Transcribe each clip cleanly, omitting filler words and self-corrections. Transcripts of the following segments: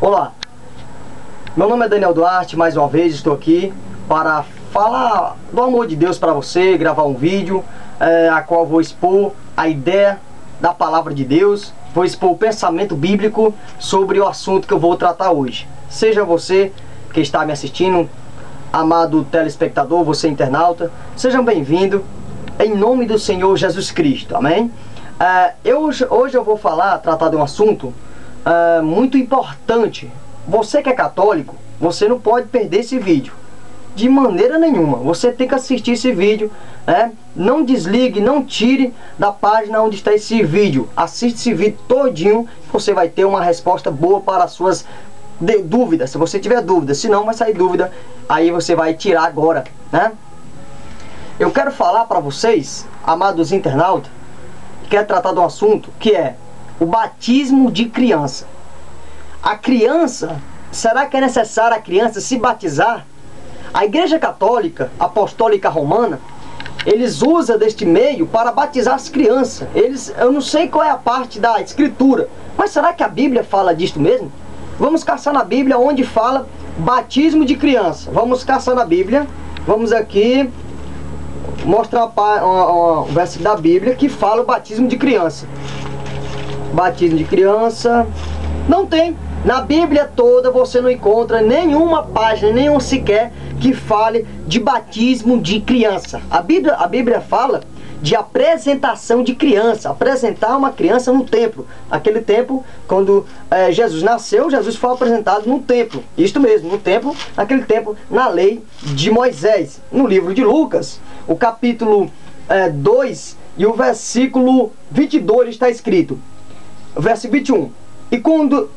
Olá, meu nome é Daniel Duarte, mais uma vez estou aqui para falar do amor de Deus para você, gravar um vídeo a qual vou expor a ideia da palavra de Deus, vou expor o pensamento bíblico sobre o assunto que eu vou tratar hoje. Seja você que está me assistindo, amado telespectador, você internauta, sejam bem-vindos em nome do Senhor Jesus Cristo, amém? Hoje eu vou tratar de um assunto muito importante. Você que é católico, você não pode perder esse vídeo de maneira nenhuma. Você tem que assistir esse vídeo, não desligue, não tire da página onde está esse vídeo. Assiste esse vídeo todinho, você vai ter uma resposta boa para as suas dúvidas. Se você tiver dúvida, se não vai sair dúvida, aí você vai tirar agora, Eu quero falar para vocês, amados internautas, quero tratar de um assunto que é o batismo de criança. A criança, será que é necessário a criança se batizar? A Igreja Católica Apostólica Romana, eles usam deste meio para batizar as crianças. Eu não sei qual é a parte da Escritura, mas será que a Bíblia fala disto mesmo? Vamos caçar na Bíblia onde fala batismo de criança. Vamos caçar na Bíblia. Vamos aqui mostrar um versículo da Bíblia que fala o batismo de criança. Batismo de criança não tem. Na Bíblia toda você não encontra nenhuma página, nenhum sequer que fale de batismo de criança. A Bíblia fala de apresentação de criança, apresentar uma criança no templo. Naquele tempo, quando Jesus nasceu, Jesus foi apresentado no templo. Isto mesmo, no templo, naquele tempo, na lei de Moisés. No livro de Lucas, o capítulo 2 e o versículo 22 está escrito. O versículo 21. E quando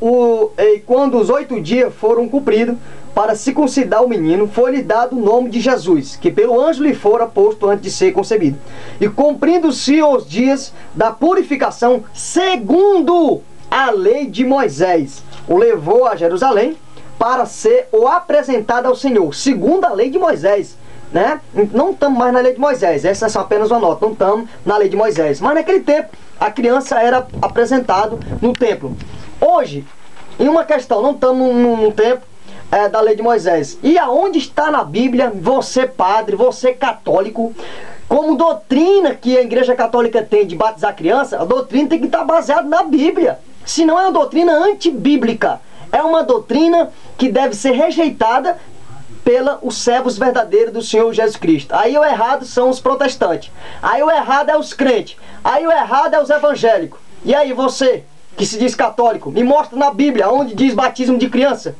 os 8 dias foram cumpridos, para circuncidar o menino, foi-lhe dado o nome de Jesus, que pelo anjo lhe fora posto antes de ser concebido. E cumprindo-se os dias da purificação, segundo a lei de Moisés, o levou a Jerusalém para ser o apresentado ao Senhor, segundo a lei de Moisés. Não estamos mais na lei de Moisés, essa é só apenas uma nota, não estamos na lei de Moisés. Mas naquele tempo, a criança era apresentado no templo. Hoje, em uma questão, não estamos no tempo da lei de Moisés. E aonde está na Bíblia, você padre, você católico, como doutrina que a Igreja Católica tem de batizar criança, a doutrina tem que estar baseada na Bíblia. Senão é uma doutrina antibíblica. É uma doutrina que deve ser rejeitada pelos servos verdadeiros do Senhor Jesus Cristo. Aí o errado são os protestantes. Aí o errado é os crentes. Aí o errado é os evangélicos. E aí você, que se diz católico, me mostra na Bíblia onde diz batismo de criança.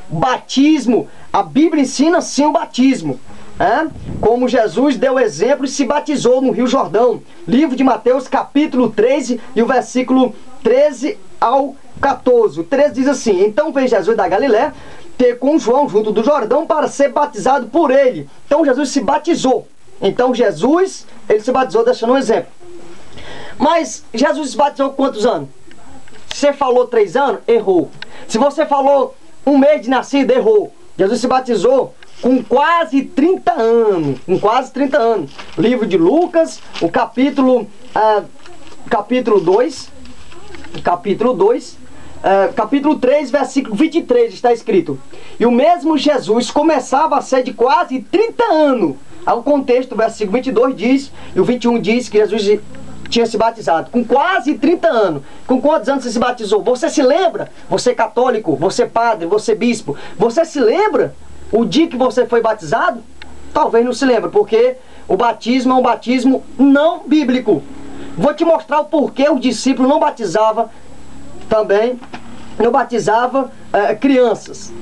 Batismo, a Bíblia ensina sim o batismo, como Jesus deu exemplo e se batizou no Rio Jordão. Livro de Mateus capítulo 13 e o versículo 13 ao 14. O 13 diz assim: então veio Jesus da Galiléia ter com João junto do Jordão para ser batizado por ele. Então Jesus se batizou. Então Jesus, ele se batizou, deixando um exemplo. Mas Jesus se batizou com quantos anos? Se você falou 3 anos, errou. Se você falou 1 mês de nascido, errou. Jesus se batizou com quase 30 anos. Com quase 30 anos. Livro de Lucas, o capítulo 2. Capítulo 3, versículo 23, está escrito: e o mesmo Jesus começava a ser de quase 30 anos. Ao contexto, o versículo 22 diz, e o 21 diz que Jesus tinha se batizado com quase 30 anos. Com quantos anos você se batizou? Você se lembra? Você católico, você padre, você bispo, você se lembra o dia que você foi batizado? Talvez não se lembre, porque o batismo é um batismo não bíblico. Vou te mostrar o porquê os discípulos não batizavam crianças.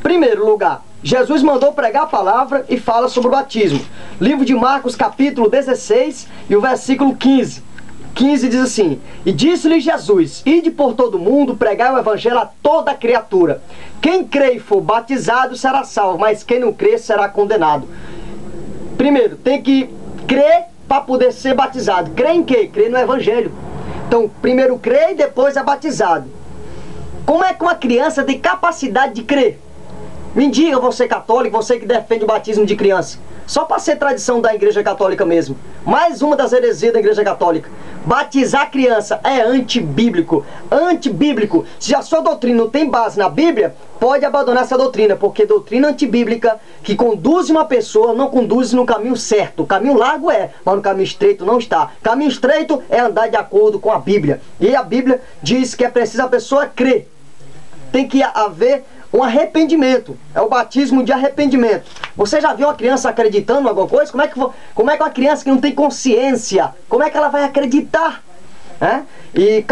Primeiro lugar, Jesus mandou pregar a palavra e fala sobre o batismo. Livro de Marcos, capítulo 16 e o versículo 15. 15 diz assim: e disse-lhe Jesus: ide por todo mundo, pregai o evangelho a toda criatura. Quem crê e for batizado será salvo, mas quem não crê será condenado. Primeiro, tem que crer para poder ser batizado. Crê em quê? Crê no evangelho. Então, primeiro crê e depois é batizado. Como é que uma criança tem capacidade de crer? Me diga, você católico, você que defende o batismo de criança. Só para ser tradição da Igreja Católica mesmo. Mais uma das heresias da Igreja Católica. Batizar criança é antibíblico. Antibíblico. Se a sua doutrina não tem base na Bíblia, pode abandonar essa doutrina, porque doutrina antibíblica que conduz uma pessoa não conduz no caminho certo. O caminho largo é, mas no caminho estreito não está. Caminho estreito é andar de acordo com a Bíblia. E a Bíblia diz que é preciso a pessoa crer. Tem que haver um arrependimento. É o batismo de arrependimento. Você já viu uma criança acreditando em alguma coisa? Como é que uma criança que não tem consciência, como é que ela vai acreditar? E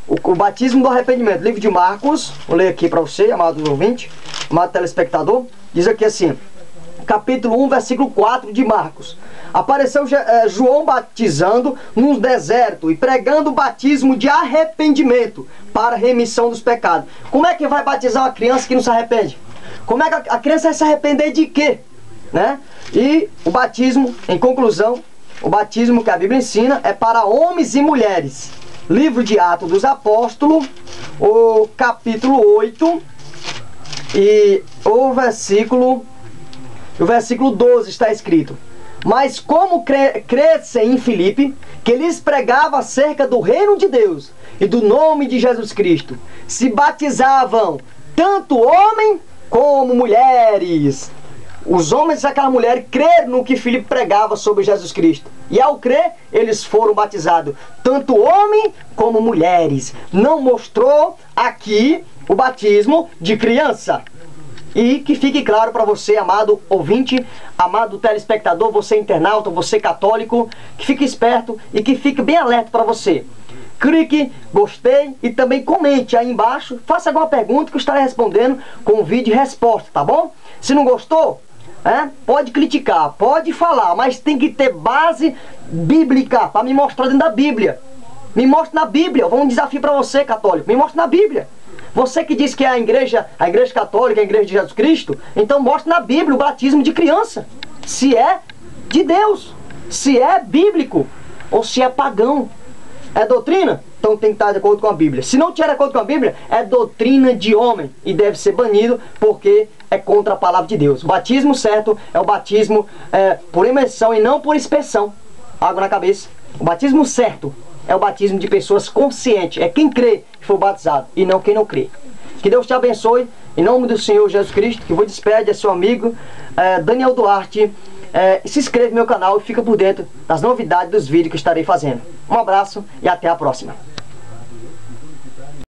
o batismo do arrependimento, livro de Marcos, vou ler aqui para você, amado ouvinte, amado telespectador, diz aqui assim, capítulo 1, versículo 4 de Marcos. Apareceu João batizando num deserto e pregando o batismo de arrependimento para remissão dos pecados. Como é que vai batizar uma criança que não se arrepende? Como é que a criança vai se arrepender de quê? E o batismo, em conclusão, o batismo que a Bíblia ensina é para homens e mulheres. Livro de Atos dos Apóstolos, o capítulo 8 e o versículo 12 está escrito: mas como crescem em Filipe, que lhes pregava acerca do reino de Deus e do nome de Jesus Cristo, se batizavam tanto homem como mulheres. Os homens e aquela mulher creram no que Filipe pregava sobre Jesus Cristo. E ao crer, eles foram batizados, tanto homem como mulheres. Não mostrou aqui o batismo de criança. E que fique claro para você, amado ouvinte, amado telespectador, você internauta, você católico, que fique esperto e que fique bem alerta para você. Clique, gostei e também comente aí embaixo, faça alguma pergunta que eu estarei respondendo com um vídeo de resposta, tá bom? Se não gostou, pode criticar, pode falar, mas tem que ter base bíblica para me mostrar dentro da Bíblia. Me mostre na Bíblia, vou um desafio para você, católico, me mostre na Bíblia. Você que diz que é a igreja católica, a igreja de Jesus Cristo, então mostre na Bíblia o batismo de criança. Se é de Deus, se é bíblico ou se é pagão. É doutrina? Então tem que estar de acordo com a Bíblia. Se não tiver de acordo com a Bíblia, é doutrina de homem e deve ser banido porque é contra a palavra de Deus. O batismo certo é o batismo por imersão e não por expressão. Água na cabeça. O batismo certo é o batismo de pessoas conscientes. É quem crê que foi batizado e não quem não crê. Que Deus te abençoe. Em nome do Senhor Jesus Cristo, que vou despedir, é seu amigo Daniel Duarte. Se inscreve no meu canal e fica por dentro das novidades dos vídeos que estarei fazendo. Um abraço e até a próxima.